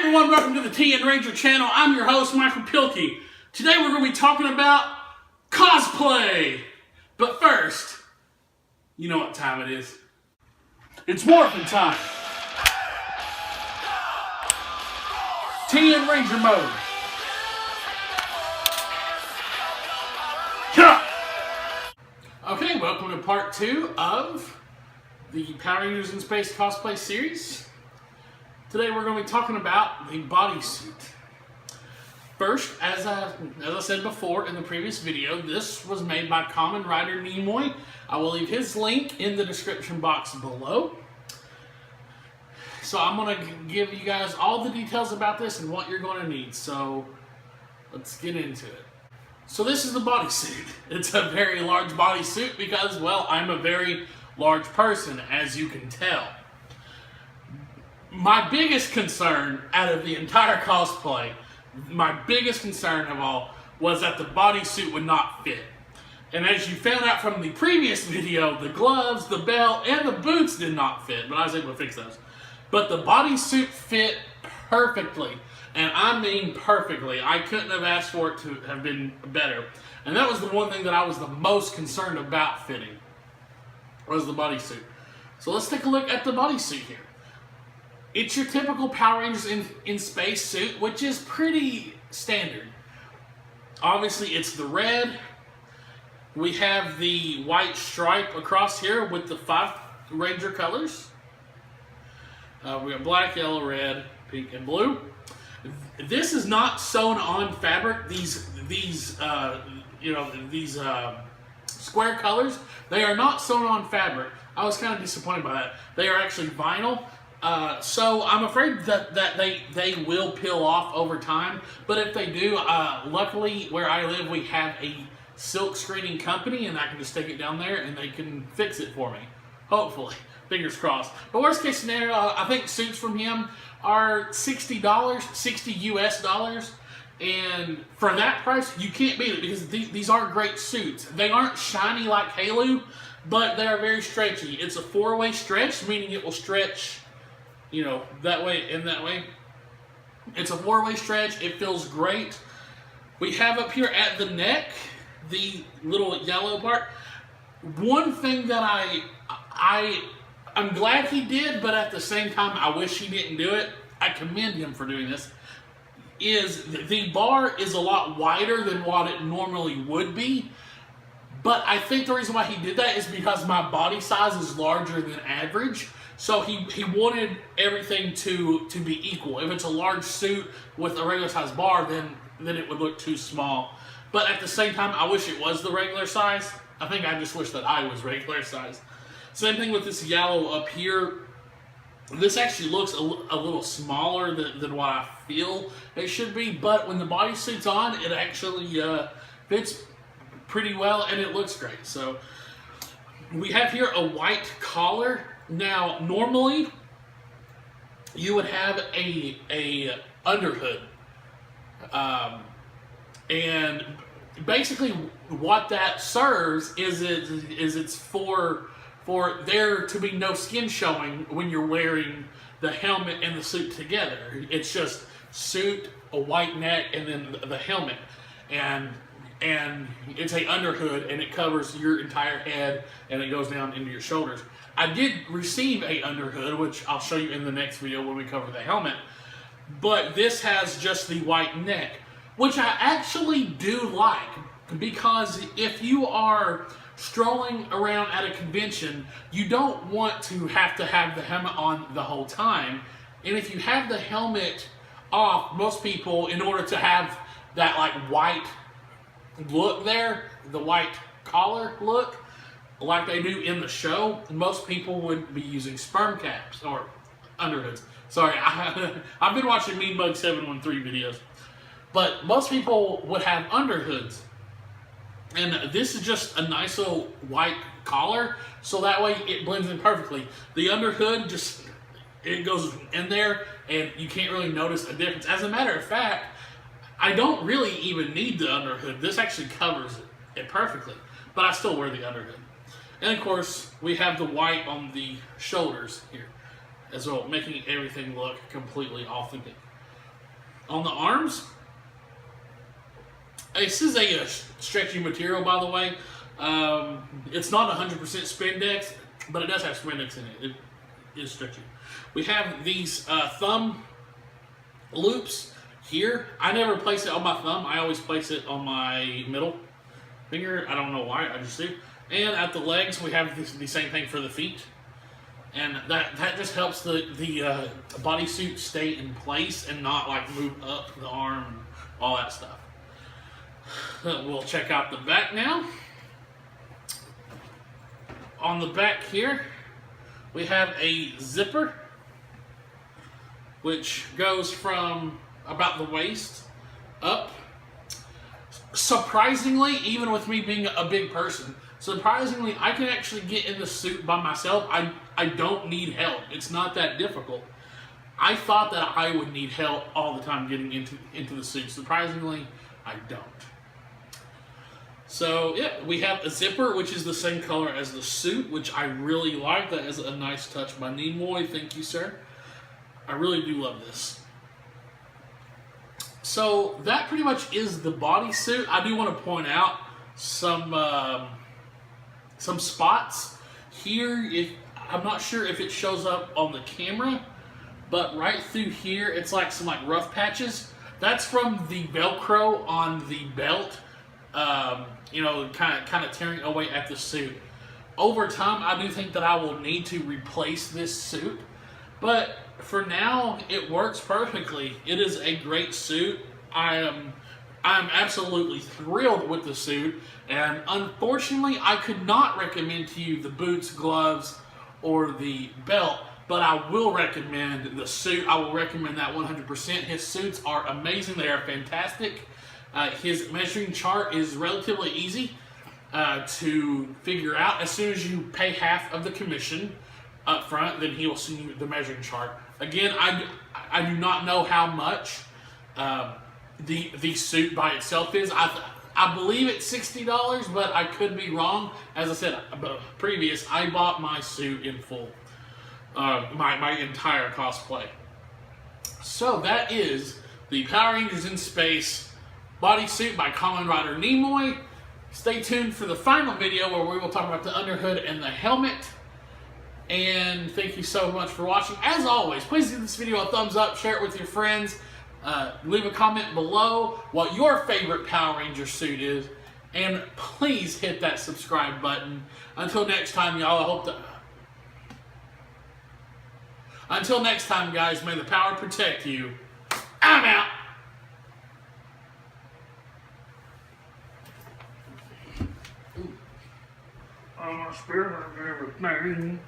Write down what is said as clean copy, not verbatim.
everyone, welcome to the TN Ranger channel. I'm your host, Michael Pilkey. Today we're going to be talking about cosplay. But first, you know what time it is. It's morphin' time. TN Ranger mode. Okay, welcome to part 2 of the Power Rangers in Space cosplay series. Today we're going to be talking about the bodysuit. First, as I said before in the previous video, this was made by Kaman writer Nimoy. I will leave his link in the description box below. So I'm going to give you guys all the details about this and what you're going to need. So let's get into it. So this is the bodysuit. It's a very large bodysuit because, well, I'm a very large person, as you can tell. My biggest concern out of the entire cosplay, my biggest concern of all, was that the bodysuit would not fit. And as you found out from the previous video, the gloves, the belt, and the boots did not fit, but I was able to fix those. But the bodysuit fit perfectly, and I mean perfectly. I couldn't have asked for it to have been better. And that was the one thing that I was the most concerned about fitting, was the bodysuit. So let's take a look at the bodysuit here. It's your typical Power Rangers in space suit, which is pretty standard. Obviously, it's the red. We have the white stripe across here with the 5 Ranger colors. We have black, yellow, red, pink, and blue. This is not sewn on fabric. These square colors, they are not sewn on fabric. I was kind of disappointed by that. They are actually vinyl. So I'm afraid that they will peel off over time, but if they do, luckily where I live we have a silk screening company and I can just take it down there and they can fix it for me. Hopefully. Fingers crossed. But worst case scenario, I think suits from him are $60, 60 US dollars. And for that price, you can't beat it because these are great suits. They aren't shiny like Halo, but they are very stretchy. It's a 4-way stretch, meaning it will stretch, you know, that way and that way. It's a 4-way stretch. It feels great. We have up here at the neck, the little yellow part. One thing that I'm glad he did, but at the same time, I wish he didn't do it. I commend him for doing this. Is the bar is a lot wider than what it normally would be. But I think the reason why he did that is because my body size is larger than average. So he wanted everything to be equal. If it's a large suit with a regular size bar, then it would look too small. But at the same time, I wish it was the regular size. I think I just wish that I was regular size. Same thing with this yellow up here. This actually looks a little smaller than what I feel it should be. But when the bodysuit's on, it actually fits pretty well and it looks great. So we have here a white collar. Now, normally you would have a underhood, and basically what that serves is it's for there to be no skin showing when you're wearing the helmet and the suit together. It's just suit, a white neck, and then the helmet, and it's a underhood, and it covers your entire head, and it goes down into your shoulders. I did receive a underhood, which I'll show you in the next video when we cover the helmet, but this has just the white neck, which I actually do like, because if you are strolling around at a convention, you don't want to have the helmet on the whole time, and if you have the helmet off, most people, in order to have that like white look there, the white collar look, like they do in the show, most people would be using sperm caps or underhoods. Sorry, I've been watching MeanBug713 videos, but most people would have underhoods. And this is just a nice little white collar, so that way it blends in perfectly. The underhood it goes in there, and you can't really notice a difference. As a matter of fact, I don't really even need the underhood. This actually covers it perfectly, but I still wear the underhood. And of course, we have the white on the shoulders here as well, making everything look completely authentic. On the arms, this is a stretchy material, by the way. It's not 100% spandex, but it does have spandex in it. It is stretchy. We have these thumb loops here. I never place it on my thumb. I always place it on my middle finger. I don't know why. I just do. And at the legs, we have the same thing for the feet. And that just helps the bodysuit stay in place and not like move up the arm, all that stuff. We'll check out the back now. On the back here, we have a zipper, which goes from about the waist up. Surprisingly, even with me being a big person, surprisingly, I can actually get in the suit by myself. I don't need help. It's not that difficult. I thought that I would need help all the time getting into the suit. Surprisingly, I don't. So, yeah, we have a zipper, which is the same color as the suit, which I really like. That is a nice touch by Nimoy. Thank you, sir. I really do love this. So, that pretty much is the bodysuit. I do want to point out some spots here. I'm not sure if it shows up on the camera, but right through here, it's like some rough patches. That's from the Velcro on the belt. You know, kind of tearing away at the suit. Over time, I do think that I will need to replace this suit, but for now, it works perfectly. It is a great suit. I'm absolutely thrilled with the suit, and unfortunately, I could not recommend to you the boots, gloves, or the belt, but I will recommend the suit. I will recommend that 100%. His suits are amazing. They are fantastic. His measuring chart is relatively easy to figure out. As soon as you pay half of the commission up front, then he will send you the measuring chart. Again, I do not know how much the suit by itself is. I believe it's $60, but I could be wrong. As I said previous, I bought my suit in full, my entire cosplay. So that is the Power Rangers in Space bodysuit by Kamen Rider Nimoy. Stay tuned for the final video where we will talk about the underhood and the helmet. And thank you so much for watching. As always, please give this video a thumbs up, share it with your friends, leave a comment below what your favorite Power Ranger suit is, and please hit that subscribe button. Until next time, y'all, until next time, guys, may the power protect you. I'm out. I'm a spirit of everything.